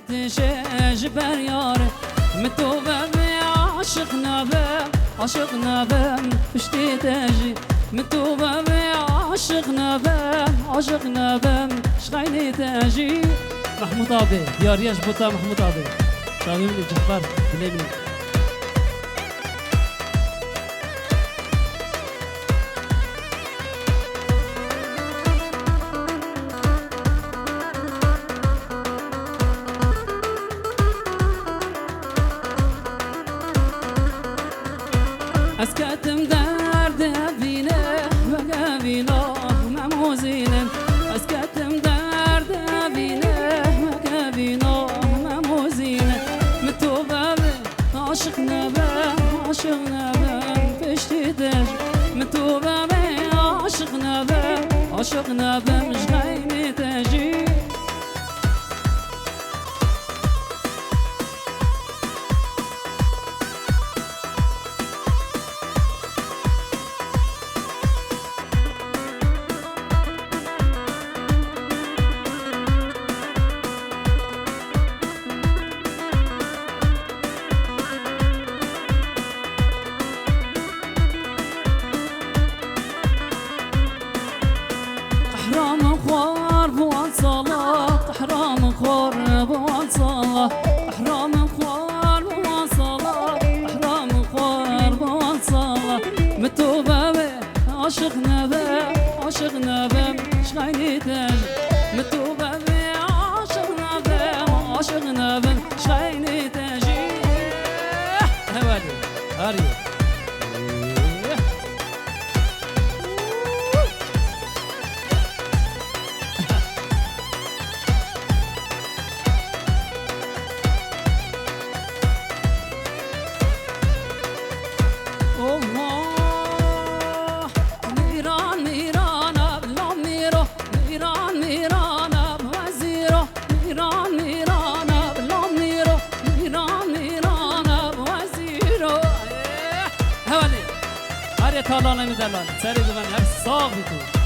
تشاج بريار متوبة بعاشقنا بام عاشقنا بام فشتي تاجي متوبة بعاشقنا بام عاشقنا بام شغيني تاجي محمود أبي ديار ياش بوتا محمود أبي شاوي من الجبار بلي مني اسكتم درد بینه بگه بینا مموزینه اسکتم درد بینه بگه بینا مموزینه متوبه به عاشق نبم عاشق نبم پشتی دش متوبه به عاشق نبم عاشق نبم شغینی تجی حرام خوار بوان صلاة حرام خوار بوان صلاة حرام خوار بوان صلاة حرام خوار بوان صلاة متوبة به عاشق نبا عاشق نبا شغيني تاج متوبة به عاشق نبا عاشق نبا شغيني تاجي هوالي هاريو تالانا میدلان سری دوان هر ساق بیتون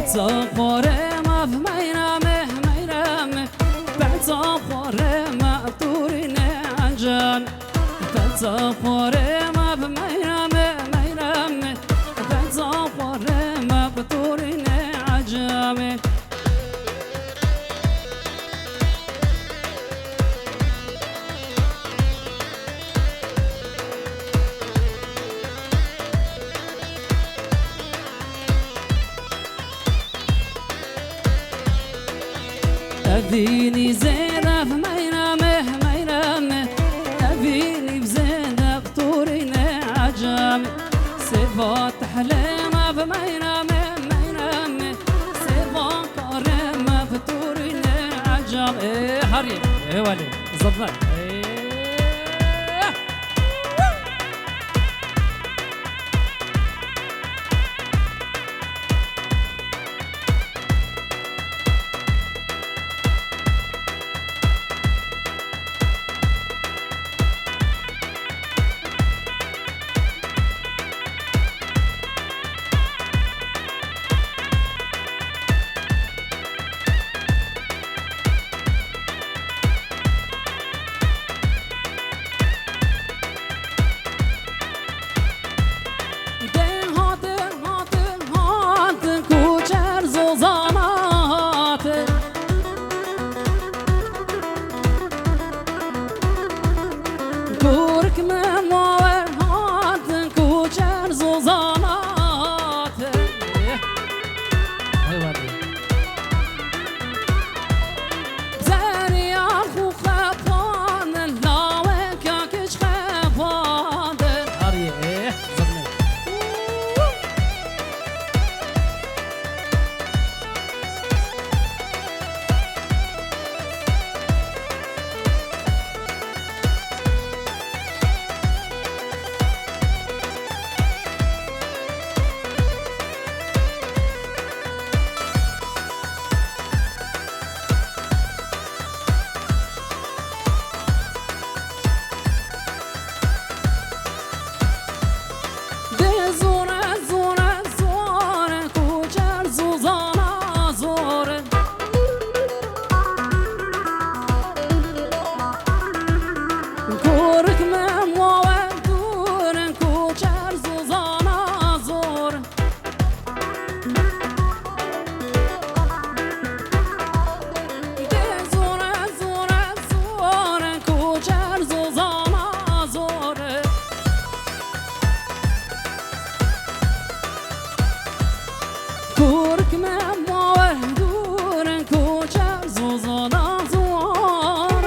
صخره ما في ميرامه ميرامه بعد صخره ما بطورنا عجام بعد صخره ما في ميرامه ميرامه بعد صخره ما بطورنا عجام أبيني زينة في ميرامه ميرامه أبيني بزينة بطورنا عجامي صفات حليمة في ميرامه ميرامه صفات كريمة في طور جام ايه هري ايه ولي زبنا ايه تورك من موار هاتن کوچر زوزانات زریا خو خفان لاوه کاکش خفان هریه زبنه تورك من موار دورن کوچر زوزانا زوار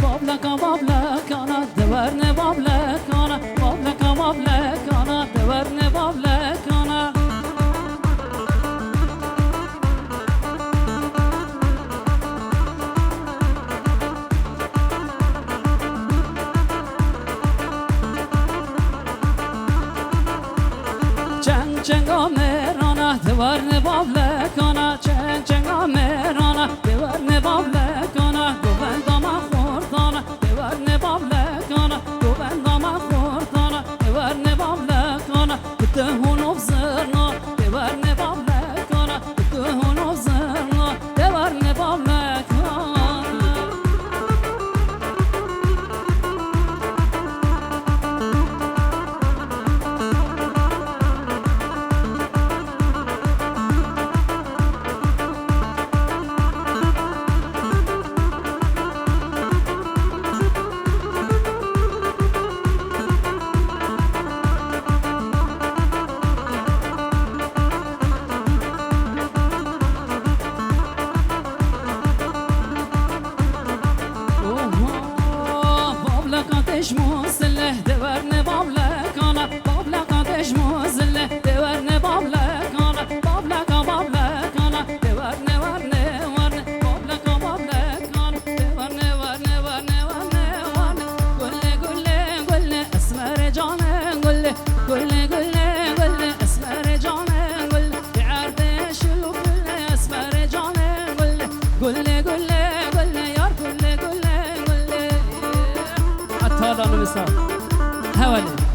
بابلك بابلك انا دورني بابلك انا بابلك بابلك انا دورني بابلك انا چنگ چنگا میرانا دورني بابلك انا چنگ چنگا میرانا دورني بابلك انا قدش موزله دورنه بابلکانا بابلکا قدش موزله دورنه بابلکانا بابلکا بابلکانا دورنه ورنه ورنه بابلکا بابلکانا دورنه ورنه ورنه ورنه ورنه گله گله گله اسمر جانه گله گله گله گله اسمر جانه گله بعرض شلوف گله اسمر جانه گله گله گله گله یار گله گله گله عطال نمسا حوالي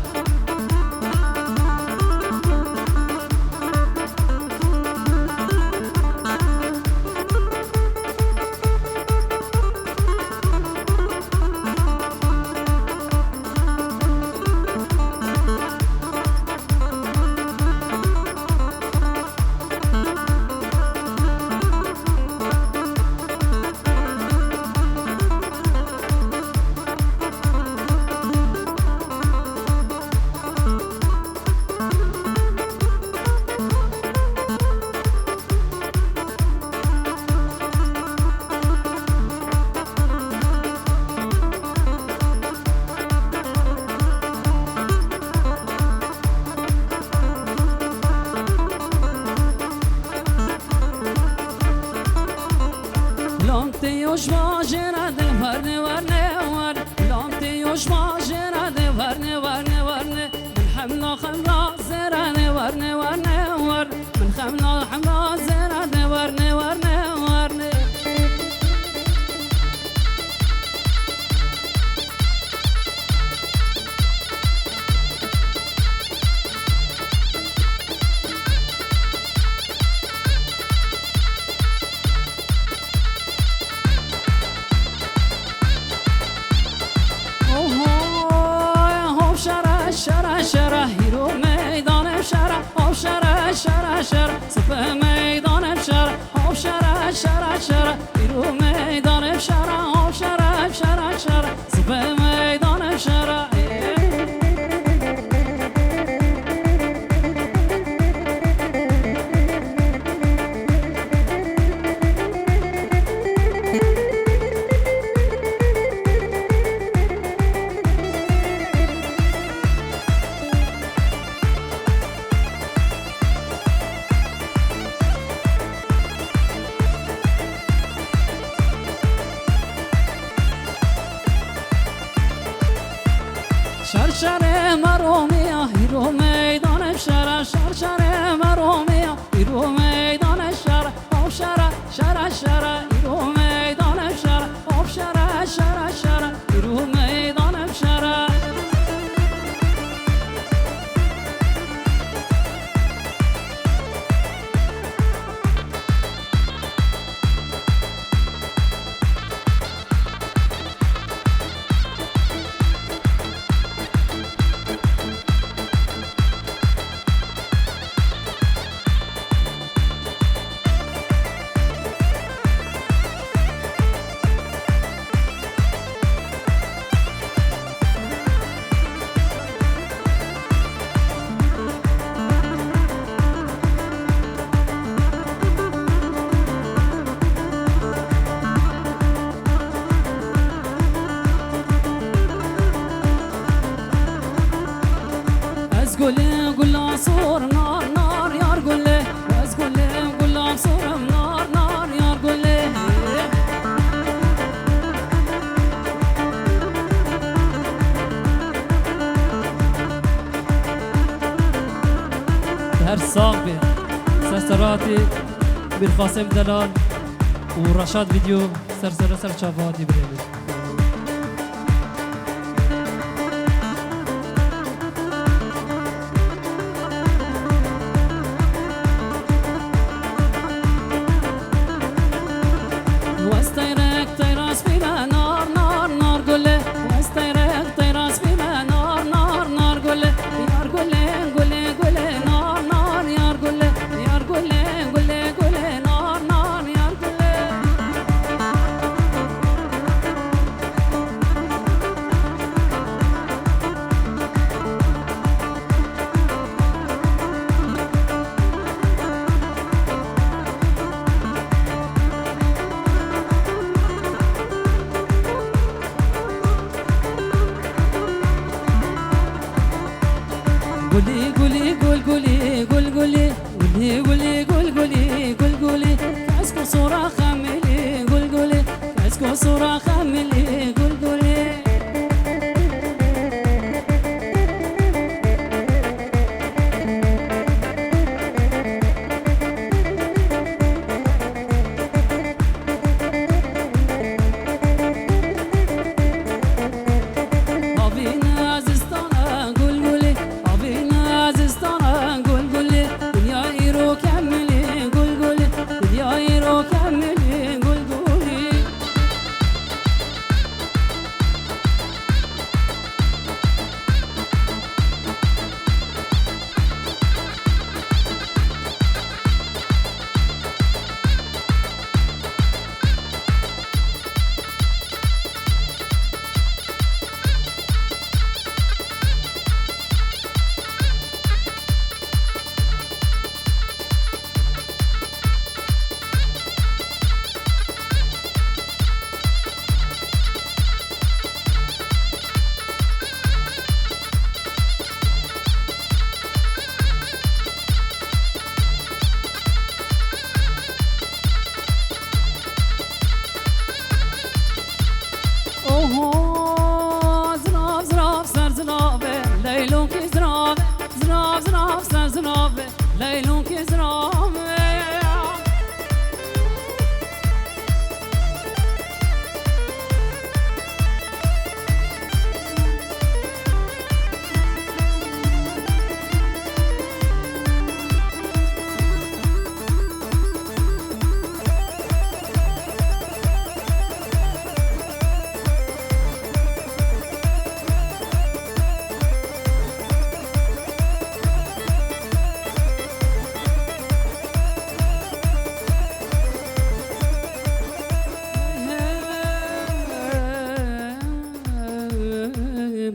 لامتیوش واجرا ده ورنه ورنه ورنه لامتیوش واجرا ده ورنه ورنه ورنه من حملا خمرا زرانه ورنه ورنه ورنه من حملا حمرا زرانه ورنه ورنه ورنه شرا هيرو ميدان بشرا او شرا شرا شرا صفه ميدان بشرا او شرا شرا شرا هيرو ميدان بشرا او شرا شرا شرا صفه ميدان بشرا شرشر مرومیا هیرو میدان بشرا شرشر مرومیا هیرو میدان بشرا او شرا شرا شرا هیرو میدان بشرا او شرا شرا شرا هیرو میدان بشرا گله گلا سور نار نار یار گله از گله گلا سورم نار نار یار گله هر ساق بیر سرسراتی بیر قاسم دلال و رشاد ویدیو سر چاوادی بریم اسكو صورة خملي قلقلي ليلون كزرام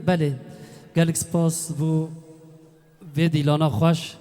بله گلک سپاس بو ویدی لانا خوش